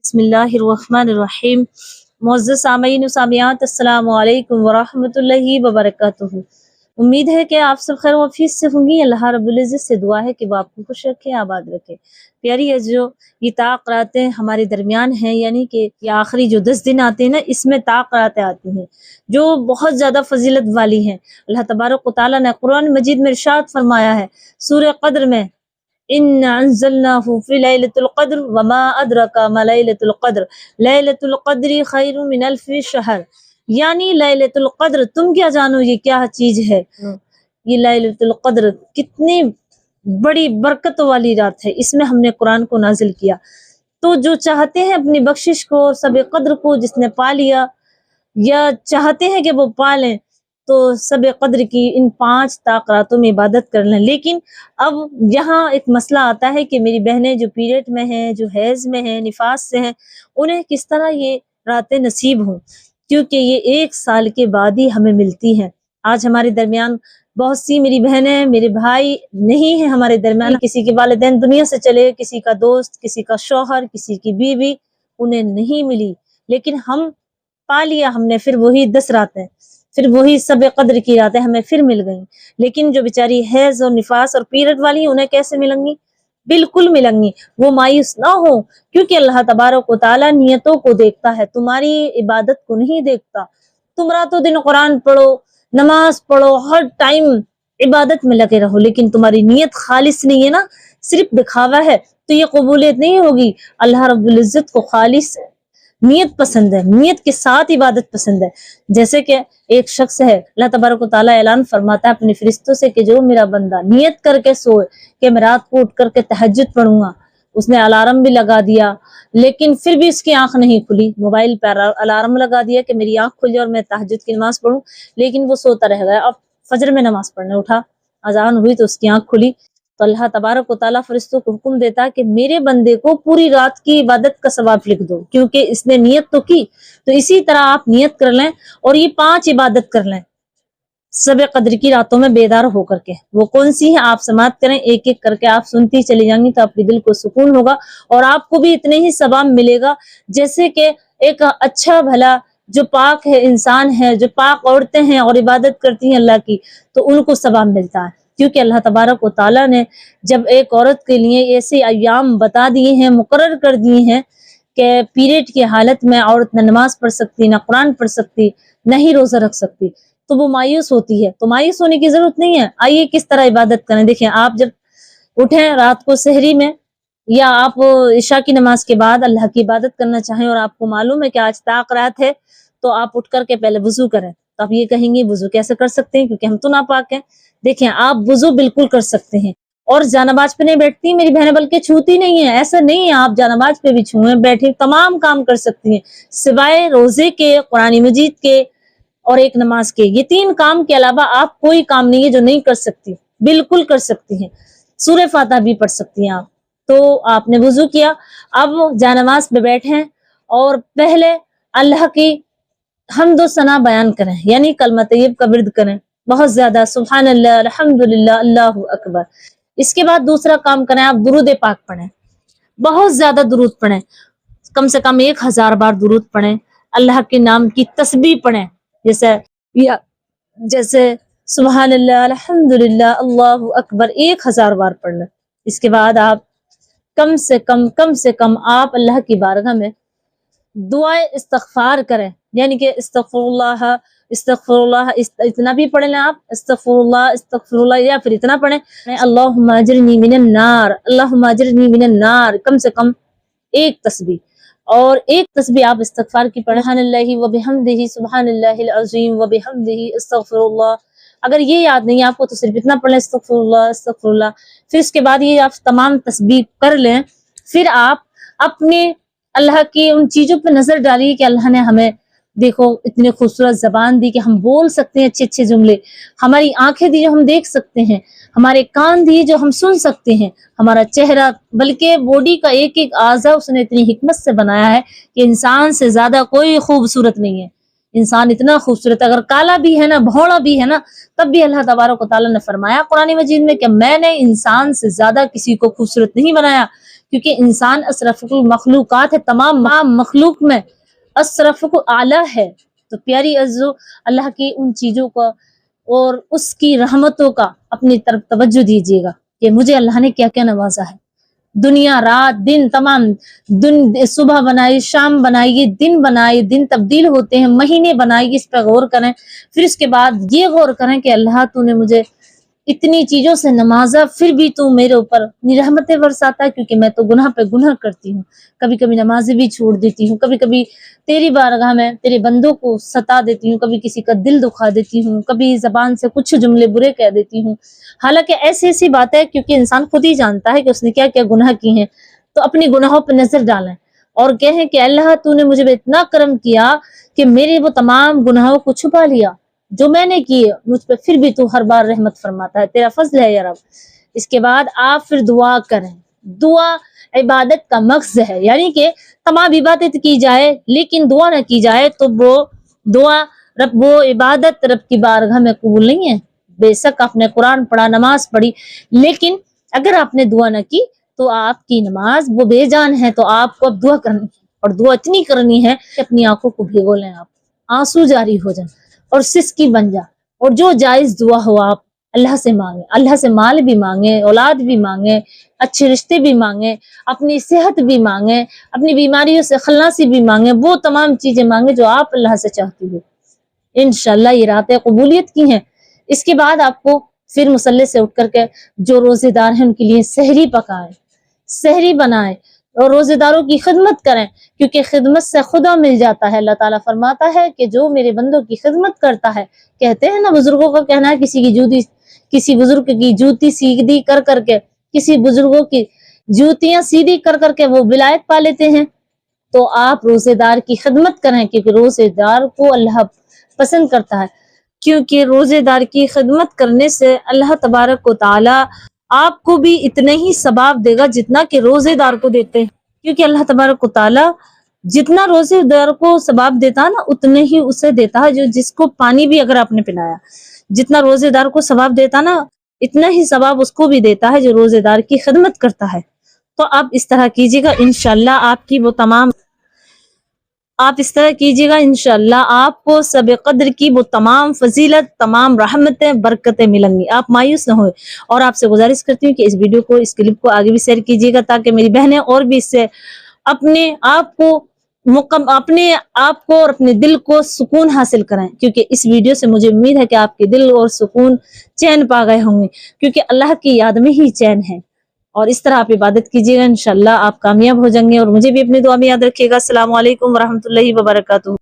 بسم اللہ الرحمن الرحیم۔ معزز سامعین و سامعات، السلام علیکم ورحمۃ اللہ وبرکاتہ۔ امید ہے کہ آپ سب خیر و عافیت سے ہوں گی۔ اللہ رب العزت سے دعا ہے کہ وہ آپ کو خوش رکھے، آباد رکھے۔ پیاری جو یہ طاق راتیں ہمارے درمیان ہیں، یعنی کہ یہ آخری جو 10 دن آتے ہیں نا، اس میں طاق راتیں آتی ہیں جو بہت زیادہ فضیلت والی ہیں۔ اللہ تبارک و تعالیٰ نے قرآن مجید میں ارشاد فرمایا ہے سورہ قدر میں، ان انزلناہ فی لیلۃ القدر وما ادراک ما لیلۃ القدر لیلۃ القدر خیر من الف شہر، یعنی لیلۃ القدر تم کیا جانو یہ کیا چیز ہے۔ یہ لیلۃ القدر کتنی بڑی برکت والی رات ہے، اس میں ہم نے قرآن کو نازل کیا۔ تو جو چاہتے ہیں اپنی بخشش کو، سب قدر کو جس نے پا لیا یا چاہتے ہیں کہ وہ پا لیں، تو سب قدر کی ان 5 طاق راتوں میں عبادت کر لیں۔ لیکن اب یہاں ایک مسئلہ آتا ہے کہ میری بہنیں جو پیریڈ میں ہیں، جو حیض میں ہیں، نفاس سے ہیں، انہیں کس طرح یہ راتیں نصیب ہوں، کیونکہ یہ 1 سال کے بعد ہی ہمیں ملتی ہیں۔ آج ہمارے درمیان بہت سی میری بہنیں، میرے بھائی نہیں ہیں ہمارے درمیان، کسی کے والدین دنیا سے چلے، کسی کا دوست، کسی کا شوہر، کسی کی بیوی انہیں نہیں ملی، لیکن ہم پا لیا ہم نے، پھر وہی 10 راتیں، پھر وہی سب قدر کی راتیں ہمیں پھر مل گئیں۔ لیکن جو بیچاری حیض اور نفاس اور پیریڈ والی انہیں کیسے ملیں گی؟ بالکل ملیں گی۔ وہ مایوس نہ ہو، کیونکہ اللہ تبارک و تعالیٰ نیتوں کو دیکھتا ہے، تمہاری عبادت کو نہیں دیکھتا۔ تم راتوں دن قرآن پڑھو، نماز پڑھو، ہر ٹائم عبادت میں لگے رہو، لیکن تمہاری نیت خالص نہیں ہے نا، صرف دکھاوا ہے، تو یہ قبولیت نہیں ہوگی۔ اللہ رب العزت کو خالص نیت پسند ہے، نیت کے ساتھ عبادت پسند ہے۔ جیسے کہ ایک شخص ہے، اللہ تبارک و تعالیٰ اعلان فرماتا ہے اپنے فرشتوں سے کہ جو میرا بندہ نیت کر کے سوئے کہ میں رات کو اٹھ کر کے تہجد پڑھوں گا، اس نے الارم بھی لگا دیا لیکن پھر بھی اس کی آنکھ نہیں کھلی، موبائل پہ الارم لگا دیا کہ میری آنکھ کھل جائے اور میں تہجد کی نماز پڑھوں، لیکن وہ سوتا رہ گیا۔ اب فجر میں نماز پڑھنے اٹھا، اذان ہوئی تو اس کی آنکھ کھلی، تو اللہ تبارک و تعالیٰ فرشتوں کو حکم دیتا کہ میرے بندے کو پوری رات کی عبادت کا ثواب لکھ دو، کیونکہ اس نے نیت تو کی۔ تو اسی طرح آپ نیت کر لیں اور یہ 5 عبادت کر لیں سب قدر کی راتوں میں بیدار ہو کر کے۔ وہ کون سی ہیں آپ سماعت کریں، ایک ایک کر کے آپ سنتی چلی جائیں گی تو آپ کے دل کو سکون ہوگا، اور آپ کو بھی اتنے ہی ثواب ملے گا جیسے کہ ایک اچھا بھلا جو پاک ہے انسان ہے، جو پاک عورتیں ہیں اور عبادت کرتی ہیں اللہ کی، تو ان کو ثواب ملتا ہے۔ کیونکہ اللہ تبارک و تعالیٰ نے جب ایک عورت کے لیے ایسے ایام بتا دیے ہیں، مقرر کر دیے ہیں کہ پیریڈ کی حالت میں عورت نہ نماز پڑھ سکتی، نہ قرآن پڑھ سکتی، نہ ہی روزہ رکھ سکتی، تو وہ مایوس ہوتی ہے۔ تو مایوس ہونے کی ضرورت نہیں ہے، آئیے کس طرح عبادت کریں۔ دیکھیں، آپ جب اٹھیں رات کو سحری میں یا آپ عشاء کی نماز کے بعد اللہ کی عبادت کرنا چاہیں اور آپ کو معلوم ہے کہ آج طاق رات ہے، تو آپ اٹھ کر کے پہلے وضو کریں۔ تو آپ یہ کہیں گے وضو کیسے کر سکتے ہیں کیونکہ ہم تو ناپاک ہیں؟ دیکھیں، آپ وضو بالکل کر سکتے ہیں، اور جانباز پہ نہیں بیٹھتی میری بہنیں، بلکہ چھوتی نہیں ہیں، ایسا نہیں ہے، آپ جانباز پہ بھی چھوئیں، بیٹھیں، تمام کام کر سکتی ہیں سوائے روزے کے، قرآن مجید کے اور ایک نماز کے۔ یہ 3 کام کے علاوہ آپ کوئی کام نہیں ہے جو نہیں کر سکتی، بالکل کر سکتی ہیں۔ سورہ فاتحہ بھی پڑھ سکتی ہیں آپ۔ تو آپ نے وضو کیا، اب جانماز پہ بیٹھیں اور پہلے اللہ کی حمد و ثنا بیان کریں، یعنی کلمہ طیب کا ورد کریں بہت زیادہ، سبحان اللہ، الحمدللہ، اللہ اکبر۔ اس کے بعد دوسرا کام کریں، آپ درود پاک پڑھیں، بہت زیادہ درود پڑھیں، کم سے کم 1000 بار درود پڑھیں، اللہ کے نام کی تسبیح پڑھیں، جیسے سبحان اللہ، الحمدللہ، اللہ اکبر 1000 بار پڑھ لیں۔ اس کے بعد آپ کم سے کم آپ اللہ کی بارگاہ میں دعائے استغفار کریں، یعنی کہ استغفر اللہ اتنا بھی پڑھ لیں آپ، استغفر اللہ، یا پھر اتنا پڑھیں اللہم اجرنی من النار، اللہم اجرنی من النار، کم سے کم 1 تسبیح، اور 1 تسبیح آپ استغفار کی پڑھیں، سبحان اللہ وبحمدہ، سبحان اللہ العظیم وبحمدہ، استغفر اللہ۔ اگر یہ یاد نہیں آپ کو تو صرف اتنا پڑھ لیں استغفر اللہ، استغفر اللہ۔ پھر اس کے بعد یہ آپ تمام تسبیح کر لیں، پھر آپ اپنے اللہ کی ان چیزوں پہ نظر ڈالیے کہ اللہ نے ہمیں دیکھو اتنے خوبصورت زبان دی کہ ہم بول سکتے ہیں اچھے اچھے جملے، ہماری آنکھیں دی جو ہم دیکھ سکتے ہیں، ہمارے کان دیے جو ہم سن سکتے ہیں، ہمارا چہرہ، بلکہ باڈی کا ایک ایک اعضاء اس نے اتنی حکمت سے بنایا ہے کہ انسان سے زیادہ کوئی خوبصورت نہیں ہے۔ انسان اتنا خوبصورت، اگر کالا بھی ہے نا، بھوڑا بھی ہے نا، تب بھی اللہ تبارک و تعالیٰ نے فرمایا قرآن مجید میں کہ میں نے انسان سے زیادہ کسی کو خوبصورت نہیں بنایا، کیونکہ انسان اشرف المخلوقات ہے، تمام مخلوق میں اشرف اعلیٰ ہے۔ تو پیاری عزو، اللہ کی ان چیزوں کا اور اس کی رحمتوں کا اپنی طرف توجہ دیجیے گا کہ مجھے اللہ نے کیا کیا نوازا ہے۔ دنیا رات دن تمام دن، صبح بنائی شام بنائی، یہ دن بنائی، دن تبدیل ہوتے ہیں، مہینے بنائی، اس پہ غور کریں۔ پھر اس کے بعد یہ غور کریں کہ اللہ تو نے مجھے اتنی چیزوں سے نوازا، پھر بھی تو میرے اوپر رحمتیں برساتا ہے، کیونکہ میں تو گناہ پہ گناہ کرتی ہوں، کبھی کبھی نمازیں بھی چھوڑ دیتی ہوں، کبھی کبھی تیری بارگاہ میں تیرے بندوں کو ستا دیتی ہوں، کبھی کسی کا دل دکھا دیتی ہوں، کبھی زبان سے کچھ جملے برے کہہ دیتی ہوں۔ حالانکہ ایسی ایسی باتیں، کیونکہ انسان خود ہی جانتا ہے کہ اس نے کیا کیا گناہ کی ہیں، تو اپنی گناہوں پہ نظر ڈالیں اور کہیں کہ اللہ تو نے مجھے اتنا کرم کیا کہ میرے وہ تمام گناہوں کو چھپا لیا جو میں نے کیے، مجھ پہ پھر بھی تو ہر بار رحمت فرماتا ہے، تیرا فضل ہے یا رب۔ اس کے بعد آپ پھر دعا کریں۔ دعا عبادت کا مغز ہے، یعنی کہ تمام عبادت کی جائے لیکن دعا نہ کی جائے تو وہ دعا وہ عبادت رب کی بارگاہ میں قبول نہیں ہے۔ بے شک آپ نے قرآن پڑھا، نماز پڑھی، لیکن اگر آپ نے دعا نہ کی تو آپ کی نماز وہ بے جان ہے۔ تو آپ کو اب دعا کرنی ہے، اور دعا اتنی کرنی ہے کہ اپنی آنکھوں کو بھگو لیں، آپ آنسو جاری ہو جائیں اور سسکی بن جا، اور جو جائز دعا ہو آپ اللہ سے مانگیں، اللہ سے مال بھی مانگیں، اولاد بھی مانگیں، اچھے رشتے بھی مانگیں، اپنی صحت بھی مانگیں، اپنی بیماریوں سے خلاصی بھی مانگیں، وہ تمام چیزیں مانگیں جو آپ اللہ سے چاہتی ہو۔ انشاءاللہ یہ راتیں قبولیت کی ہیں۔ اس کے بعد آپ کو پھر مصلی سے اٹھ کر کے جو روزے دار ہیں ان کے لیے سحری پکائیں، سحری بنائیں اور روزے داروں کی خدمت کریں، کیونکہ خدمت سے خدا مل جاتا ہے۔ اللہ تعالیٰ فرماتا ہے کہ جو میرے بندوں کی خدمت کرتا ہے، کہتے ہیں نا بزرگوں کا کہنا ہے، کسی بزرگ کی جوتی سیدھی کر کر کے، کسی بزرگوں کی جوتیاں سیدھی کر کر کے وہ ولایت پا لیتے ہیں۔ تو آپ روزے دار کی خدمت کریں، کیونکہ روزے دار کو اللہ پسند کرتا ہے، کیونکہ روزے دار کی خدمت کرنے سے اللہ تبارک و تعالی آپ کو بھی اتنے ہی ثواب دے گا جتنا کہ روزے دار کو دیتے ہیں، کیونکہ اللہ تبارک و تعالی جتنا روزے دار کو ثواب دیتا ہے نا، اتنے ہی اسے دیتا ہے جو جس کو پانی بھی اگر آپ نے پلایا، جتنا روزے دار کو ثواب دیتا نا، اتنا ہی ثواب اس کو بھی دیتا ہے جو روزے دار کی خدمت کرتا ہے۔ تو آپ اس طرح کیجیے گا، انشاءاللہ آپ اس طرح کیجیے گا، انشاءاللہ آپ کو سب قدر کی وہ تمام فضیلت، تمام رحمتیں، برکتیں ملیں گی۔ آپ مایوس نہ ہوئے، اور آپ سے گزارش کرتی ہوں کہ اس ویڈیو کو، اس کلپ کو آگے بھی شیئر کیجیے گا، تاکہ میری بہنیں اور بھی اس سے اپنے آپ کو اور اپنے دل کو سکون حاصل کریں، کیونکہ اس ویڈیو سے مجھے امید ہے کہ آپ کے دل اور سکون چین پا گئے ہوں گے، کیونکہ اللہ کی یاد میں ہی چین ہے۔ اور اس طرح آپ عبادت کیجیے گا، انشاءاللہ آپ کامیاب ہو جائیں گے، اور مجھے بھی اپنی دعا میں یاد رکھیے گا۔ السلام علیکم ورحمۃ اللہ وبرکاتہ۔